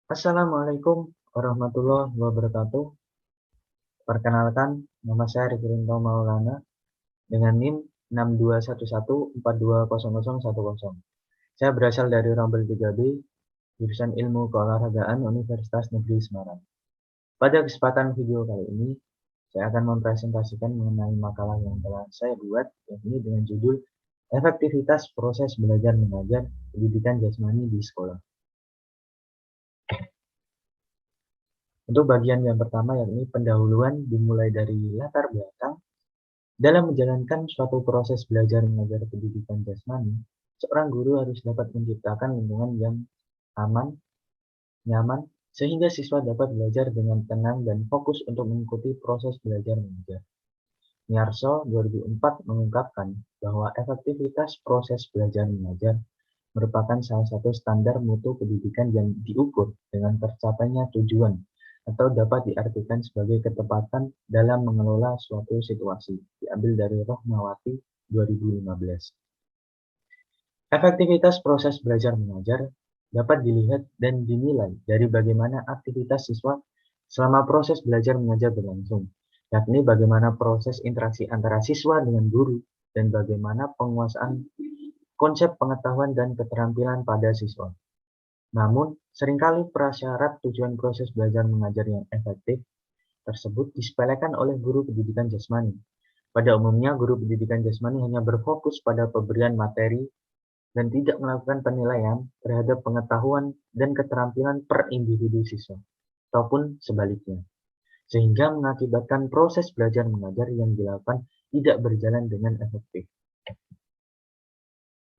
Assalamualaikum warahmatullahi wabarakatuh. Perkenalkan, nama saya Rifrinto Maulana dengan NIM 6211420010. Saya berasal dari Rombel 3B, jurusan Ilmu Keolahragaan Universitas Negeri Semarang. Pada kesempatan video kali ini, saya akan mempresentasikan mengenai makalah yang telah saya buat, yakni dengan judul Efektivitas Proses Belajar Mengajar Pendidikan Jasmani di Sekolah. Untuk bagian yang pertama yakni pendahuluan dimulai dari latar belakang. Dalam menjalankan suatu proses belajar mengajar pendidikan jasmani, seorang guru harus dapat menciptakan lingkungan yang aman, nyaman, sehingga siswa dapat belajar dengan tenang dan fokus untuk mengikuti proses belajar mengajar. Nyarso 2004 mengungkapkan bahwa efektivitas proses belajar mengajar merupakan salah satu standar mutu pendidikan yang diukur dengan tercapainya tujuan atau dapat diartikan sebagai ketepatan dalam mengelola suatu situasi, diambil dari Rohmawati 2015. Efektivitas proses belajar mengajar dapat dilihat dan dinilai dari bagaimana aktivitas siswa selama proses belajar mengajar berlangsung, yakni bagaimana proses interaksi antara siswa dengan guru dan bagaimana penguasaan konsep pengetahuan dan keterampilan pada siswa. Namun, seringkali prasyarat tujuan proses belajar mengajar yang efektif tersebut disepelekan oleh guru pendidikan jasmani. Pada umumnya, guru pendidikan jasmani hanya berfokus pada pemberian materi dan tidak melakukan penilaian terhadap pengetahuan dan keterampilan per individu siswa, ataupun sebaliknya, sehingga mengakibatkan proses belajar mengajar yang dilakukan tidak berjalan dengan efektif.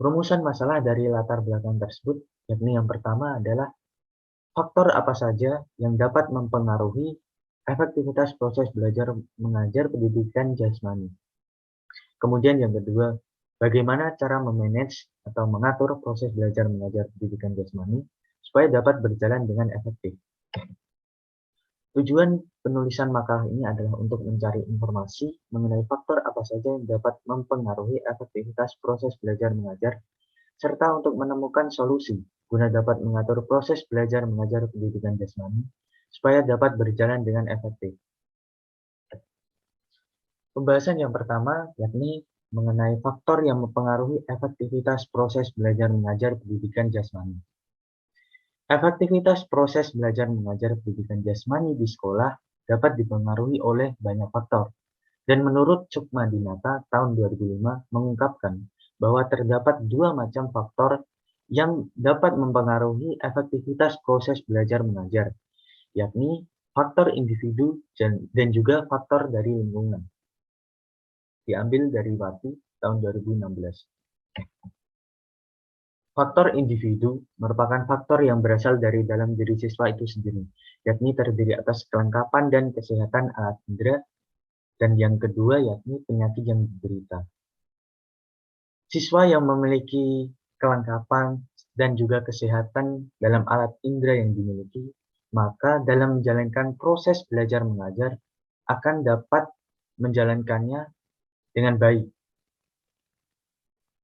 Rumusan masalah dari latar belakang tersebut, yakni yang pertama adalah faktor apa saja yang dapat mempengaruhi efektivitas proses belajar mengajar pendidikan jasmani. Kemudian yang kedua, bagaimana cara memanage atau mengatur proses belajar mengajar pendidikan jasmani supaya dapat berjalan dengan efektif. Tujuan penulisan makalah ini adalah untuk mencari informasi mengenai faktor apa saja yang dapat mempengaruhi efektivitas proses belajar mengajar, serta untuk menemukan solusi guna dapat mengatur proses belajar mengajar pendidikan jasmani supaya dapat berjalan dengan efektif. Pembahasan yang pertama yakni mengenai faktor yang mempengaruhi efektivitas proses belajar mengajar pendidikan jasmani. Efektivitas proses belajar mengajar pendidikan jasmani di sekolah dapat dipengaruhi oleh banyak faktor. Dan menurut Cukmadinata tahun 2005 mengungkapkan bahwa terdapat dua macam faktor yang dapat mempengaruhi efektivitas proses belajar mengajar, yakni faktor individu dan juga faktor dari lingkungan. Diambil dari Wati tahun 2016. Faktor individu merupakan faktor yang berasal dari dalam diri siswa itu sendiri, yakni terdiri atas kelengkapan dan kesehatan alat indera, dan yang kedua yakni penyakit yang diderita. Siswa yang memiliki kelengkapan dan juga kesehatan dalam alat indera yang dimiliki, maka dalam menjalankan proses belajar mengajar akan dapat menjalankannya dengan baik.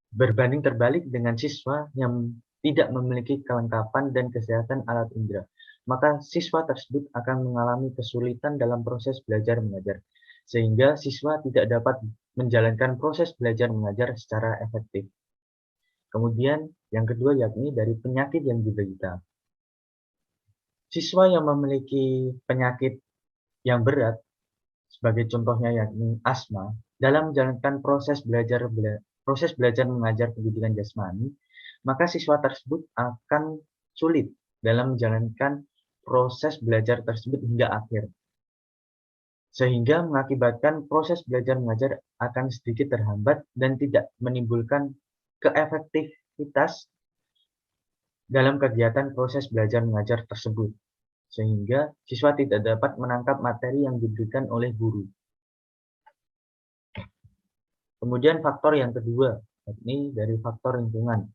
Berbanding terbalik dengan siswa yang tidak memiliki kelengkapan dan kesehatan alat indera, maka siswa tersebut akan mengalami kesulitan dalam proses belajar mengajar, sehingga siswa tidak dapat menjalankan proses belajar mengajar secara efektif. Kemudian yang kedua yakni dari penyakit yang diderita. Siswa yang memiliki penyakit yang berat, sebagai contohnya yakni asma, dalam menjalankan proses belajar mengajar pendidikan jasmani, maka siswa tersebut akan sulit dalam menjalankan proses belajar tersebut hingga akhir. Sehingga mengakibatkan proses belajar mengajar akan sedikit terhambat dan tidak menimbulkan keefektivitas dalam kegiatan proses belajar mengajar tersebut. Sehingga siswa tidak dapat menangkap materi yang diberikan oleh guru. Kemudian faktor yang kedua, yakni dari faktor lingkungan.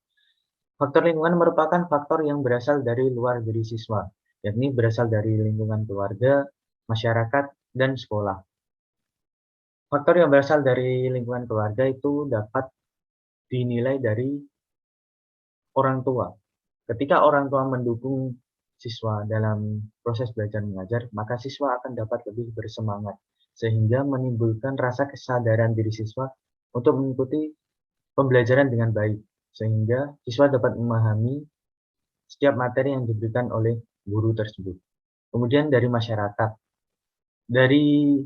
Faktor lingkungan merupakan faktor yang berasal dari luar diri siswa, yakni berasal dari lingkungan keluarga, masyarakat, dan sekolah. Faktor yang berasal dari lingkungan keluarga itu dapat dinilai dari orang tua. Ketika orang tua mendukung siswa dalam proses belajar mengajar, maka siswa akan dapat lebih bersemangat, sehingga menimbulkan rasa kesadaran diri siswa untuk mengikuti pembelajaran dengan baik, sehingga siswa dapat memahami setiap materi yang diberikan oleh guru tersebut. Kemudian dari masyarakat. Dari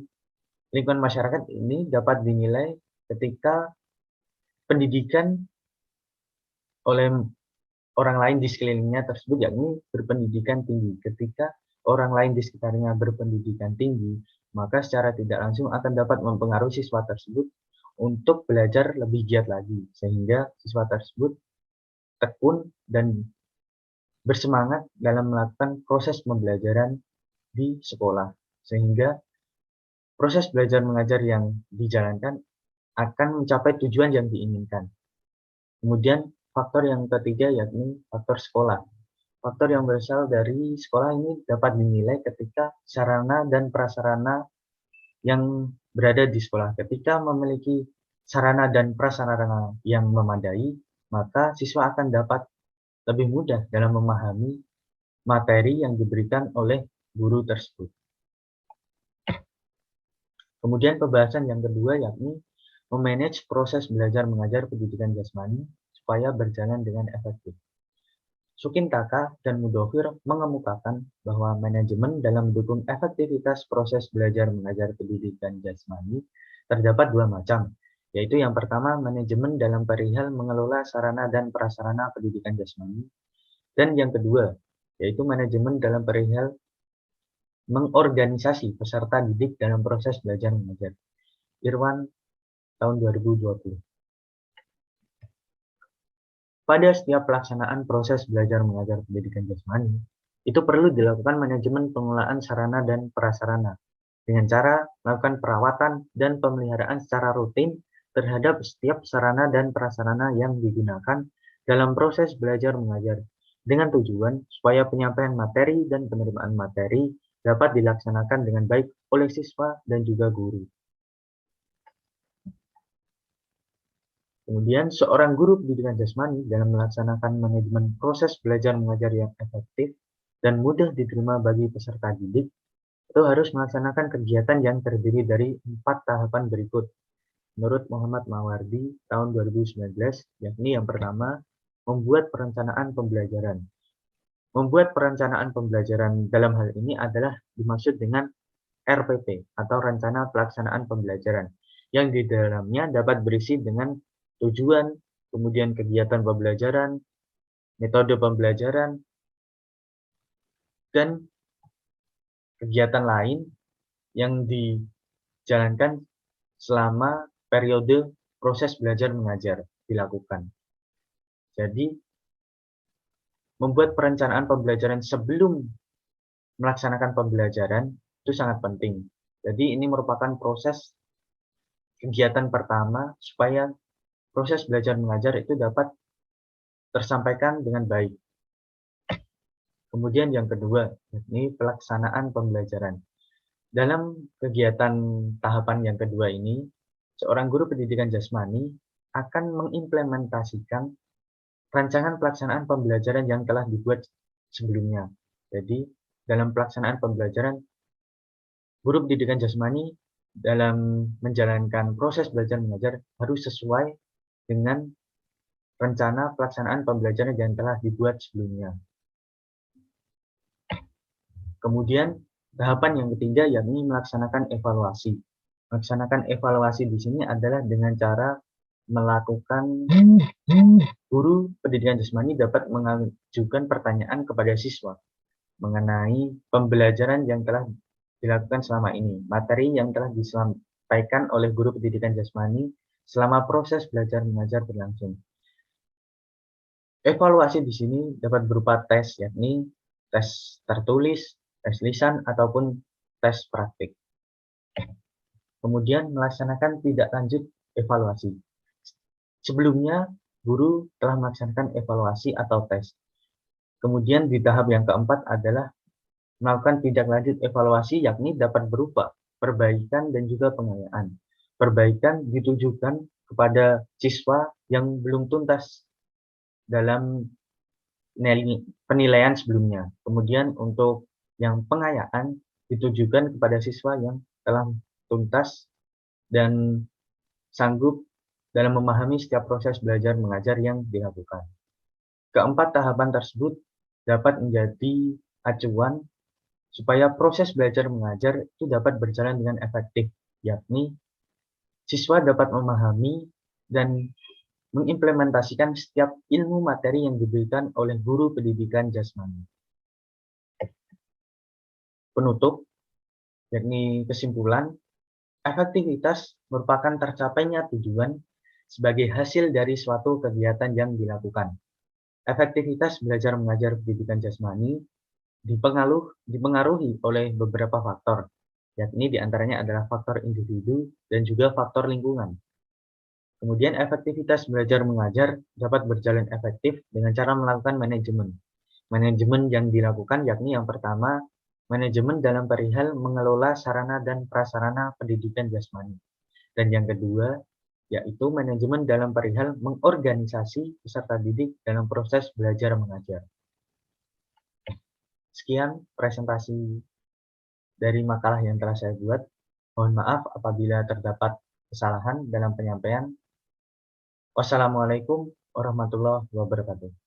lingkungan masyarakat ini dapat dinilai ketika pendidikan oleh orang lain di sekelilingnya tersebut, yakni berpendidikan tinggi. Ketika orang lain di sekitarnya berpendidikan tinggi, maka secara tidak langsung akan dapat mempengaruhi siswa tersebut untuk belajar lebih giat lagi, sehingga siswa tersebut tekun dan bersemangat dalam melakukan proses pembelajaran di sekolah, sehingga proses belajar mengajar yang dijalankan akan mencapai tujuan yang diinginkan. Kemudian faktor yang ketiga yakni faktor sekolah. Faktor yang berasal dari sekolah ini dapat dinilai ketika sarana dan prasarana yang berada di sekolah. Ketika memiliki sarana dan prasarana yang memadai, maka siswa akan dapat lebih mudah dalam memahami materi yang diberikan oleh guru tersebut. Kemudian pembahasan yang kedua yakni memanage proses belajar mengajar pendidikan jasmani supaya berjalan dengan efektif. Sukintaka dan Mudofir mengemukakan bahwa manajemen dalam mendukung efektivitas proses belajar mengajar pendidikan jasmani terdapat dua macam, yaitu yang pertama manajemen dalam perihal mengelola sarana dan prasarana pendidikan jasmani, dan yang kedua yaitu manajemen dalam perihal mengorganisasi peserta didik dalam proses belajar mengajar. Irwan tahun 2020. Pada setiap pelaksanaan proses belajar mengajar pendidikan jasmani, itu perlu dilakukan manajemen pengelolaan sarana dan prasarana dengan cara melakukan perawatan dan pemeliharaan secara rutin terhadap setiap sarana dan prasarana yang digunakan dalam proses belajar mengajar dengan tujuan supaya penyampaian materi dan penerimaan materi dapat dilaksanakan dengan baik oleh siswa dan juga guru. Kemudian, seorang guru pendidikan jasmani dalam melaksanakan manajemen proses belajar mengajar yang efektif dan mudah diterima bagi peserta didik, itu harus melaksanakan kegiatan yang terdiri dari 4 tahapan berikut. Menurut Muhammad Mawardi tahun 2019, yakni yang pertama, membuat perencanaan pembelajaran. Membuat perencanaan pembelajaran dalam hal ini adalah dimaksud dengan RPP atau Rencana Pelaksanaan Pembelajaran, yang di dalamnya dapat berisi dengan tujuan, kemudian kegiatan pembelajaran, metode pembelajaran, dan kegiatan lain yang dijalankan selama periode proses belajar mengajar dilakukan. Jadi, membuat perencanaan pembelajaran sebelum melaksanakan pembelajaran itu sangat penting. Jadi, ini merupakan proses kegiatan pertama supaya proses belajar mengajar itu dapat tersampaikan dengan baik. Kemudian yang kedua, yakni pelaksanaan pembelajaran. Dalam kegiatan tahapan yang kedua ini, seorang guru pendidikan jasmani akan mengimplementasikan rancangan pelaksanaan pembelajaran yang telah dibuat sebelumnya. Jadi, dalam pelaksanaan pembelajaran, guru pendidikan jasmani dalam menjalankan proses belajar mengajar harus sesuai dengan rencana pelaksanaan pembelajaran yang telah dibuat sebelumnya. Kemudian, tahapan yang ketiga yakni melaksanakan evaluasi. Melaksanakan evaluasi di sini adalah dengan cara melakukan guru pendidikan jasmani dapat mengajukan pertanyaan kepada siswa mengenai pembelajaran yang telah dilakukan selama ini, materi yang telah disampaikan oleh guru pendidikan jasmani selama proses belajar mengajar berlangsung. Evaluasi di sini dapat berupa tes, yakni tes tertulis, tes lisan, ataupun tes praktik. Kemudian melaksanakan tindak lanjut evaluasi. Sebelumnya, guru telah melaksanakan evaluasi atau tes. Kemudian di tahap yang keempat adalah melakukan tindak lanjut evaluasi, yakni dapat berupa perbaikan dan juga pengayaan. Perbaikan ditujukan kepada siswa yang belum tuntas dalam penilaian sebelumnya. Kemudian untuk yang pengayaan ditujukan kepada siswa yang telah tuntas dan sanggup dalam memahami setiap proses belajar mengajar yang dilakukan. Keempat tahapan tersebut dapat menjadi acuan supaya proses belajar mengajar itu dapat berjalan dengan efektif, yakni siswa dapat memahami dan mengimplementasikan setiap ilmu materi yang diberikan oleh guru pendidikan jasmani. Penutup, yakni kesimpulan, efektivitas merupakan tercapainya tujuan sebagai hasil dari suatu kegiatan yang dilakukan. Efektivitas belajar mengajar pendidikan jasmani dipengaruhi oleh beberapa faktor, yakni diantaranya adalah faktor individu dan juga faktor lingkungan. Kemudian efektivitas belajar mengajar dapat berjalan efektif dengan cara melakukan manajemen. Manajemen yang dilakukan yakni yang pertama, manajemen dalam perihal mengelola sarana dan prasarana pendidikan jasmani. Dan yang kedua, yaitu manajemen dalam perihal mengorganisasi peserta didik dalam proses belajar mengajar. Sekian presentasi dari makalah yang telah saya buat. Mohon maaf apabila terdapat kesalahan dalam penyampaian. Wassalamualaikum warahmatullahi wabarakatuh.